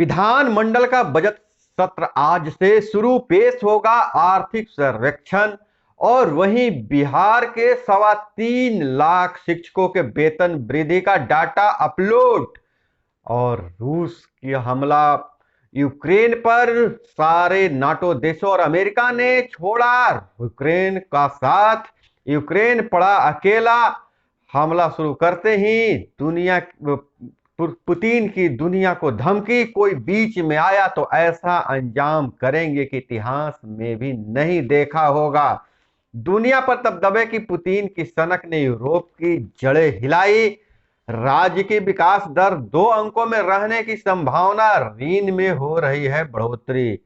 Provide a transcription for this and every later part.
विधानमंडल का बजट सत्र आज से शुरू, पेश होगा आर्थिक सर्वेक्षण। और वहीं बिहार के 3.25 लाख शिक्षकों के वेतन वृद्धि का डाटा अपलोड। और रूस की हमला यूक्रेन पर, सारे नाटो देशों और अमेरिका ने छोड़ा यूक्रेन का साथ। यूक्रेन पड़ा अकेला। हमला शुरू करते ही दुनिया पुतिन की दुनिया को धमकी, कोई बीच में आया तो ऐसा अंजाम करेंगे कि इतिहास में भी नहीं देखा होगा। दुनिया पर दबदबे की पुतिन की सनक ने यूरोप की जड़ें हिलाई। राज्य की विकास दर 2 अंकों में रहने की संभावना, ऋण में हो रही है बढ़ोतरी।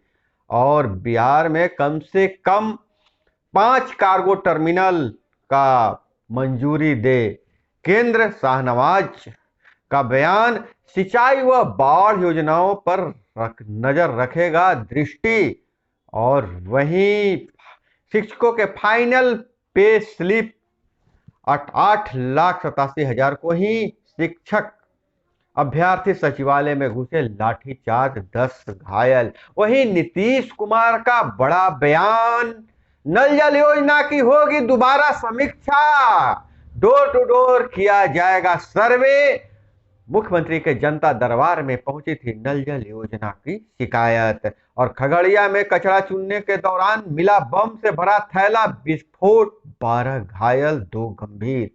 और बिहार में कम से कम 5 कार्गो टर्मिनल का मंजूरी दे केंद्र, शाहनवाज का बयान। सिंचाई व बाढ़ योजनाओं पर नजर रखेगा दृष्टि। और वहीं शिक्षकों के फाइनल पे स्लिप 8,87,000 को ही शिक्षक। अभ्यर्थी सचिवालय में घुसे, लाठीचार्ज, 10 घायल। वहीं नीतीश कुमार का बड़ा बयान, नल जल योजना की होगी दोबारा समीक्षा, डोर टू डोर किया जाएगा सर्वे। मुख्यमंत्री के जनता दरबार में पहुंची थी नल जल योजना की शिकायत। और खगड़िया में कचरा चुनने के दौरान मिला बम से भरा थैला, विस्फोट, 12 घायल, 2 गंभीर।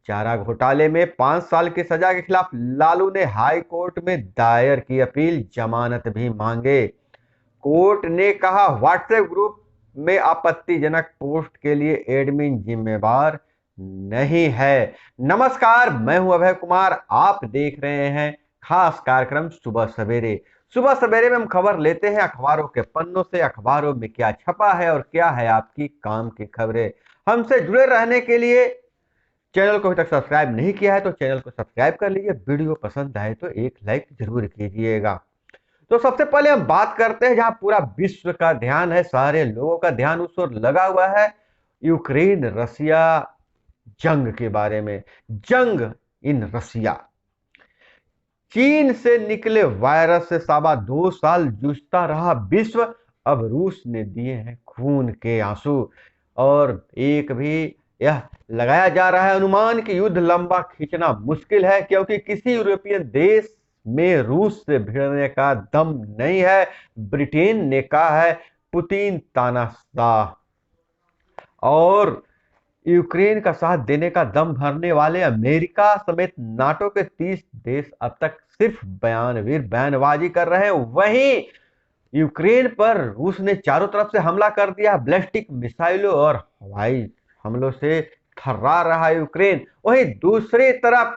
चारा घोटाले में 5 साल की सजा के खिलाफ लालू ने हाई कोर्ट में दायर की अपील, जमानत भी मांगे। कोर्ट ने कहा व्हाट्सएप ग्रुप में आपत्तिजनक पोस्ट के लिए एडमिन जिम्मेवार नहीं है। नमस्कार, मैं हूं अभय कुमार, आप देख रहे हैं खास कार्यक्रम सुबह सवेरे। सुबह सवेरे में हम खबर लेते हैं अखबारों के पन्नों से, अखबारों में क्या छपा है और क्या है आपकी काम की खबरें। हमसे जुड़े रहने के लिए चैनल को अभी तक सब्सक्राइब नहीं किया है तो चैनल को सब्सक्राइब कर लीजिए। वीडियो पसंद आए तो एक लाइक जरूर कीजिएगा। तो सबसे पहले हम बात करते हैं जहां पूरा विश्व का ध्यान है, सारे लोगों का ध्यान उस ओर लगा हुआ है, यूक्रेन रसिया जंग के बारे में। जंग इन रसिया। चीन से निकले वायरस से 2.25 साल जूझता रहा विश्व, अब रूस ने दिए हैं खून के आंसू। और एक भी यह लगाया जा रहा है अनुमान कि युद्ध लंबा खींचना मुश्किल है, क्योंकि किसी यूरोपियन देश में रूस से भिड़ने का दम नहीं है। ब्रिटेन ने कहा है पुतिन तानाशाह। और यूक्रेन का साथ देने का दम भरने वाले अमेरिका समेत नाटो के 30 देश अब तक सिर्फ बयानबाजी कर रहे हैं। वहीं यूक्रेन पर रूस ने चारों तरफ से हमला कर दिया, बैलिस्टिक मिसाइलों और हवाई हमलों से थर्रा रहा यूक्रेन। वहीं दूसरी तरफ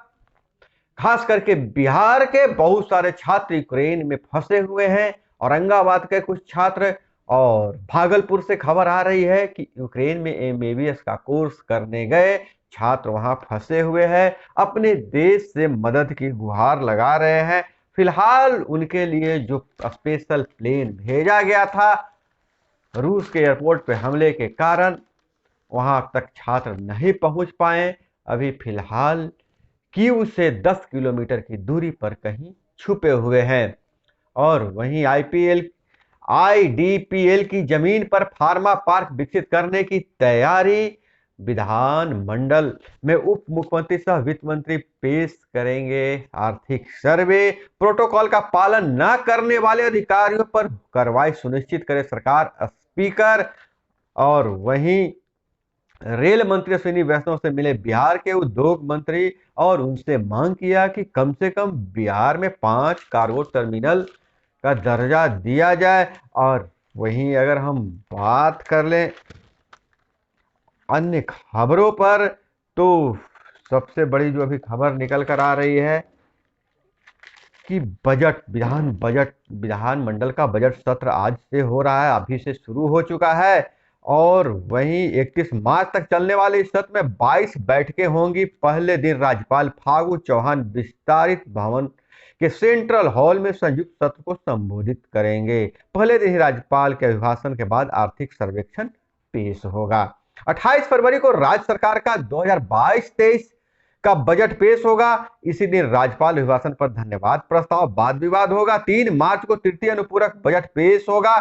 खास करके बिहार के बहुत सारे छात्र यूक्रेन में फंसे हुए हैं। औरंगाबाद के कुछ छात्र और भागलपुर से खबर आ रही है कि यूक्रेन में एमबीबीएस का कोर्स करने गए छात्र वहां फंसे हुए हैं, अपने देश से मदद की गुहार लगा रहे हैं। फिलहाल उनके लिए जो स्पेशल प्लेन भेजा गया था, रूस के एयरपोर्ट पे हमले के कारण वहां तक छात्र नहीं पहुंच पाए। अभी फिलहाल कीव से 10 किलोमीटर की दूरी पर कहीं छुपे हुए हैं। और वहीं आईडीपीएल की जमीन पर फार्मा पार्क विकसित करने की तैयारी। विधानमंडल में उप मुख्यमंत्री सह वित्त मंत्री पेश करेंगे आर्थिक सर्वे। प्रोटोकॉल का पालन न करने वाले अधिकारियों पर कार्रवाई सुनिश्चित करे सरकार, स्पीकर। और वहीं रेल मंत्री अश्विनी वैष्णव से मिले बिहार के उद्योग मंत्री और उनसे मांग किया कि कम से कम बिहार में 5 कार्गो टर्मिनल का दर्जा दिया जाए। और वहीं अगर हम बात कर लें अन्य खबरों पर, तो सबसे बड़ी जो अभी खबर निकल कर आ रही है कि विधानमंडल का बजट सत्र आज से हो रहा है, अभी से शुरू हो चुका है। और वहीं 31 मार्च तक चलने वाले इस सत्र में 22 बैठकें होंगी। पहले दिन राज्यपाल फागू चौहान विस्तारित भवन के सेंट्रल हॉल में संयुक्त सत्र को संबोधित करेंगे। पहले दिन ही राज्यपाल के अभिभाषण के बाद आर्थिक सर्वेक्षण पेश होगा। 28 फरवरी को राज्य सरकार का 2022-23 का बजट पेश होगा। इसी दिन राज्यपाल अभिभाषण पर धन्यवाद प्रस्ताव वाद विवाद होगा। 3 मार्च को तृतीय अनुपूरक बजट पेश होगा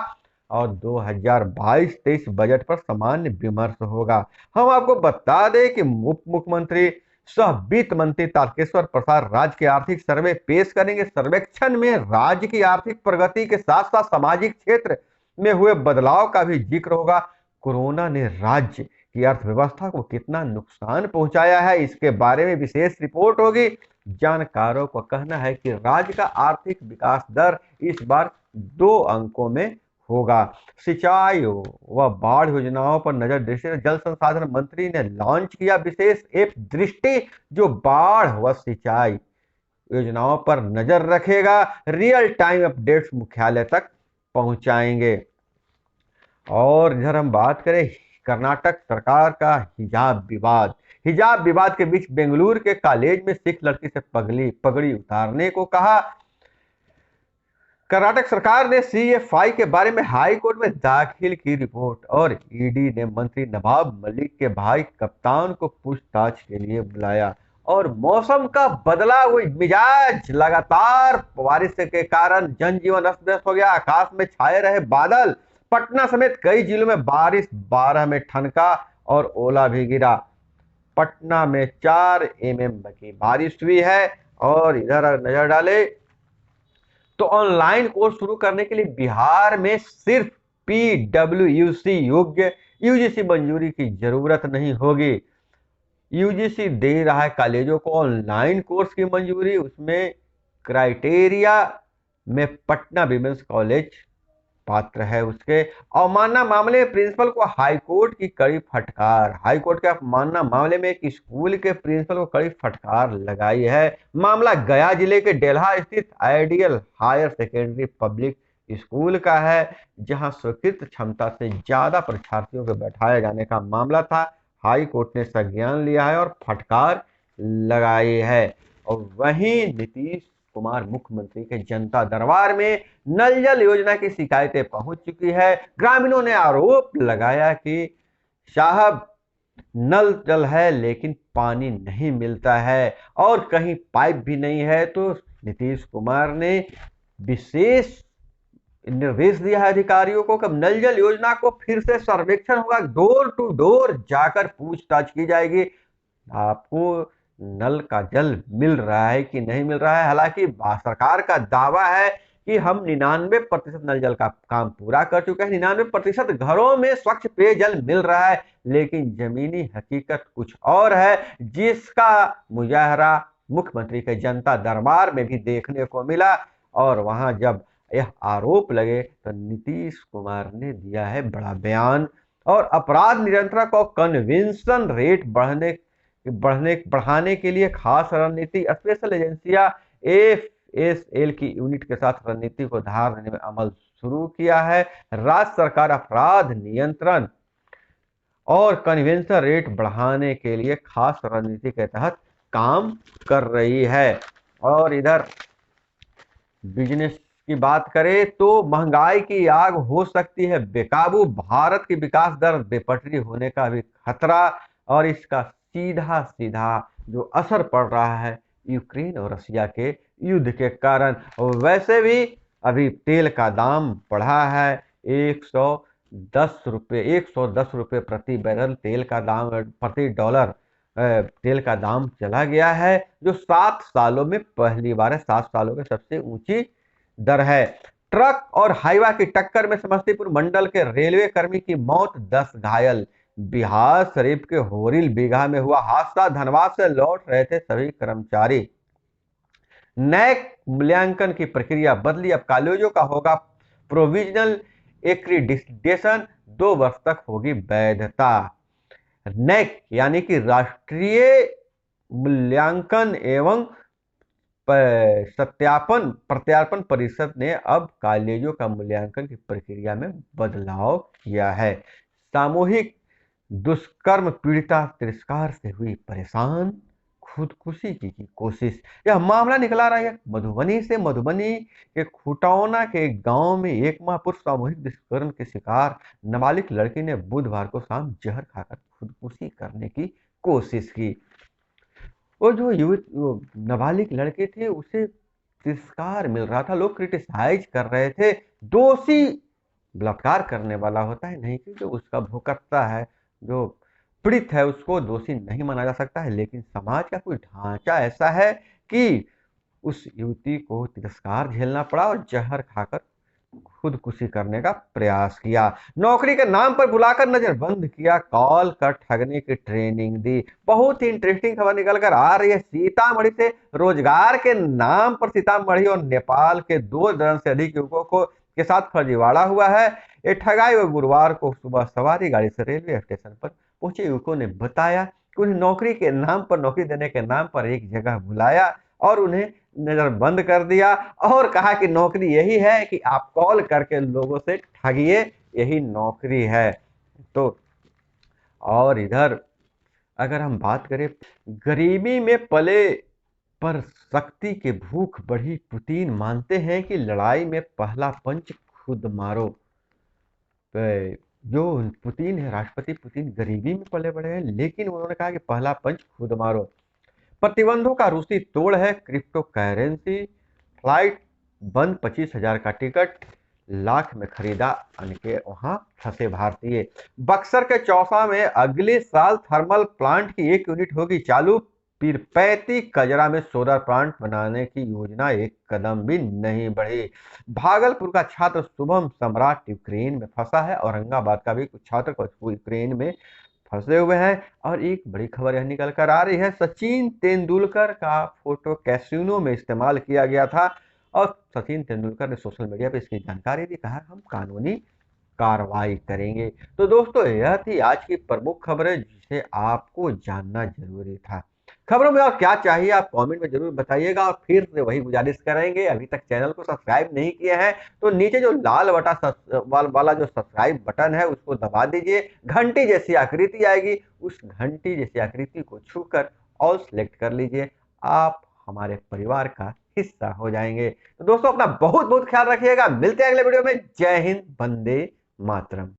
और 2022-23 बजट पर सामान्य विमर्श होगा। हम आपको बता दें कि उप मुख्यमंत्री सह वित्त मंत्री तारकेश्वर प्रसाद राज्य की आर्थिक सर्वे पेश करेंगे। सर्वेक्षण में राज्य की आर्थिक प्रगति के साथ साथ सामाजिक क्षेत्र में हुए बदलाव का भी जिक्र होगा। कोरोना ने राज्य की अर्थव्यवस्था को कितना नुकसान पहुंचाया है, इसके बारे में विशेष रिपोर्ट होगी। जानकारों का कहना है कि राज्य का आर्थिक विकास दर इस बार 2 अंकों में होगा। सिंचाई व बाढ़ योजनाओं पर नजर दृष्टि जल संसाधन मंत्री ने लॉन्च किया विशेष ऐप दृष्टि, जो बाढ़ व सिंचाई योजनाओं पर नजर रखेगा। रियल टाइम अपडेट्स मुख्यालय तक पहुंचाएंगे। और इधर हम बात करें कर्नाटक सरकार का हिजाब विवाद के बीच बेंगलुरु के कॉलेज में सिख लड़की से पगड़ी उतारने को कहा। कर्नाटक सरकार ने CFI के बारे में हाई कोर्ट में दाखिल की रिपोर्ट और ईडी ने मंत्री नवाब मलिक के भाई कप्तान को पूछताछ के लिए बुलाया। और मौसम का बदला हुआ मिजाज, लगातार बारिश के कारण जनजीवन अस्त व्यस्त हो गया। आकाश में छाए रहे बादल। पटना समेत कई जिलों में बारिश, 12 में ठनका और ओला भी गिरा। पटना में 4 mm की बारिश हुई है। और इधर नजर डाले तो ऑनलाइन कोर्स शुरू करने के लिए बिहार में सिर्फ PWC योग्य UGC मंजूरी की जरूरत नहीं होगी। UGC दे रहा है कॉलेजों को ऑनलाइन कोर्स की मंजूरी। उसमें क्राइटेरिया में पटना विमेंस कॉलेज पात्र है। उसके अवमानना मामले में प्रिंसिपल को हाईकोर्ट की कड़ी फटकार। हाईकोर्ट के अवमानना मामले में एक स्कूल के प्रिंसिपल को कड़ी फटकार लगाई है। मामला गया जिले के डेल्हा स्थित ideal higher secondary public school का है, जहां स्वीकृत क्षमता से ज्यादा परीक्षार्थियों को बैठाए जाने का मामला था। हाई कोर्ट ने संज्ञान लिया है और फटकार लगाई है। और वहीं नीतीश कुमार मुख्यमंत्री के जनता दरबार में नल जल योजना की शिकायतें पहुंच चुकी है। ग्रामीणों ने आरोप लगाया कि साहब नल जल है लेकिन पानी नहीं मिलता है और कहीं पाइप भी नहीं है। तो नीतीश कुमार ने विशेष निर्देश दिया है अधिकारियों को कि नल जल योजना को फिर से सर्वेक्षण होगा, डोर टू डोर जाकर पूछताछ की जाएगी, आपको नल का जल मिल रहा है कि नहीं मिल रहा है। हालांकि सरकार का दावा है कि हम 99% नल जल का काम पूरा कर चुके हैं, 99% घरों में स्वच्छ पेयजल मिल रहा है, लेकिन जमीनी हकीकत कुछ और है, जिसका मुजाहरा मुख्यमंत्री के जनता दरबार में भी देखने को मिला। और वहां जब यह आरोप लगे तो नीतीश कुमार ने दिया है बड़ा बयान। और अपराध नियंत्रण और कन्वेंशन रेट बढ़ाने के लिए खास रणनीति, स्पेशल एजेंसियां FSL की यूनिट के साथ रणनीति को धार देने में अमल शुरू किया है। राज्य सरकार अपराध नियंत्रण और कन्वेंशन रेट बढ़ाने के लिए खास रणनीति के तहत काम कर रही है। और इधर बिजनेस की बात करें तो महंगाई की आग हो सकती है बेकाबू, भारत की विकास दर बेपटरी होने का भी खतरा। और इसका सीधा सीधा जो असर पड़ रहा है यूक्रेन और रशिया के युद्ध के कारण। और वैसे भी अभी तेल का दाम बढ़ा है, 110 रुपये प्रति बैरल तेल का दाम, प्रति डॉलर तेल का दाम चला गया है, जो 7 सालों में पहली बार है। 7 सालों में सबसे ऊंची दर है। ट्रक और हाईवा की टक्कर में समस्तीपुर मंडल के रेलवे कर्मी की मौत, 10 घायल। बिहार शरीफ के होरिल बीघा में हुआ हादसा, धनबाद से लौट रहे थे सभी कर्मचारी। नैक मूल्यांकन की प्रक्रिया बदली, अब कॉलेजों का होगा प्रोविजनल एक्रीडिटेशन, 2 वर्ष तक होगी वैधता। नैक यानी कि राष्ट्रीय मूल्यांकन एवं प्रत्यार्पण परिषद ने अब कॉलेजों का मूल्यांकन की प्रक्रिया में बदलाव किया है। सामूहिक दुष्कर्म पीड़िता तिरस्कार से हुई परेशान, खुदकुशी की कोशिश। यह मामला निकला रहा है मधुबनी से। मधुबनी के खुटौना के गांव में 1 माह पूर्व सामूहिक दुष्कर्म के शिकार नाबालिग लड़की ने बुधवार को शाम जहर खाकर खुदकुशी करने की कोशिश की। वो जो वो नाबालिग लड़के थे उसे तिरस्कार मिल रहा था, लोग क्रिटिसाइज कर रहे थे। दोषी बलात्कार करने वाला होता है, नहीं कि जो उसका भोक्ता है, जो पीड़ित है, उसको दोषी नहीं माना जा सकता है। लेकिन समाज का कोई ढांचा ऐसा है कि उस युवती को तिरस्कार झेलना पड़ा और जहर खाकर खुदकुशी करने का प्रयास किया। नौकरी के नाम पर बुलाकर नजरबंद किया, कॉल कर ठगने की ट्रेनिंग दी। बहुत ही इंटरेस्टिंग खबर निकल कर आ रही है सीतामढ़ी से। रोजगार के नाम पर सीतामढ़ी और नेपाल के 2 दर्जन से अधिक युवकों को के साथ फर्जीवाड़ा हुआ है। ये ठगाई हुए गुरुवार को सुबह सवारी गाड़ी से रेलवे स्टेशन पर पहुंचे युवकों ने बताया कि उन्हें नौकरी के नाम पर, नौकरी देने के नाम पर एक जगह बुलाया और उन्हें नजरबंद कर दिया और कहा कि नौकरी यही है कि आप कॉल करके लोगों से ठगिए, यही नौकरी है। तो और इधर अगर हम बात करें, गरीबी में पले पर शक्ति के भूख बढ़ी, पुतिन मानते हैं कि लड़ाई में पहला पंच खुद मारो। जो पुतिन है, राष्ट्रपति पुतिन गरीबी में पले बड़े हैं, लेकिन उन्होंने कहा कि पहला पंच खुद मारो। प्रतिबंधों का रूसी तोड़ है क्रिप्टो करेंसी, फ्लाइट बंद, 25,000 का टिकट लाख में खरीदा, अनके वहां फंसे भारतीय। बक्सर के चौसा में अगले साल थर्मल प्लांट की 1 यूनिट होगी चालू। पीरपैती कजरा में सोलर प्लांट बनाने की योजना एक कदम भी नहीं बढ़ी। भागलपुर का छात्र शुभम सम्राट यूक्रेन में फंसा है। औरंगाबाद का भी कुछ छात्र यूक्रेन में फंसे हुए हैं। और एक बड़ी खबर यह निकल कर आ रही है, सचिन तेंदुलकर का फोटो कैसीनो में इस्तेमाल किया गया था और सचिन तेंदुलकर ने सोशल मीडिया पे इसकी जानकारी दी, कहा हम कानूनी कार्रवाई करेंगे। तो दोस्तों, यह थी आज की प्रमुख खबरें जिसे आपको जानना जरूरी था। खबरों में और क्या चाहिए आप कमेंट में जरूर बताइएगा। और फिर से वही गुजारिश करेंगे, अभी तक चैनल को सब्सक्राइब नहीं किए हैं तो नीचे जो लाल वाला जो सब्सक्राइब बटन है उसको दबा दीजिए। घंटी जैसी आकृति आएगी, उस घंटी जैसी आकृति को छूकर ऑल सेलेक्ट कर लीजिए। आप हमारे परिवार का हिस्सा हो जाएंगे। तो दोस्तों, अपना बहुत बहुत ख्याल रखिएगा। मिलते हैं अगले वीडियो में। जय हिंद, वंदे मातरम।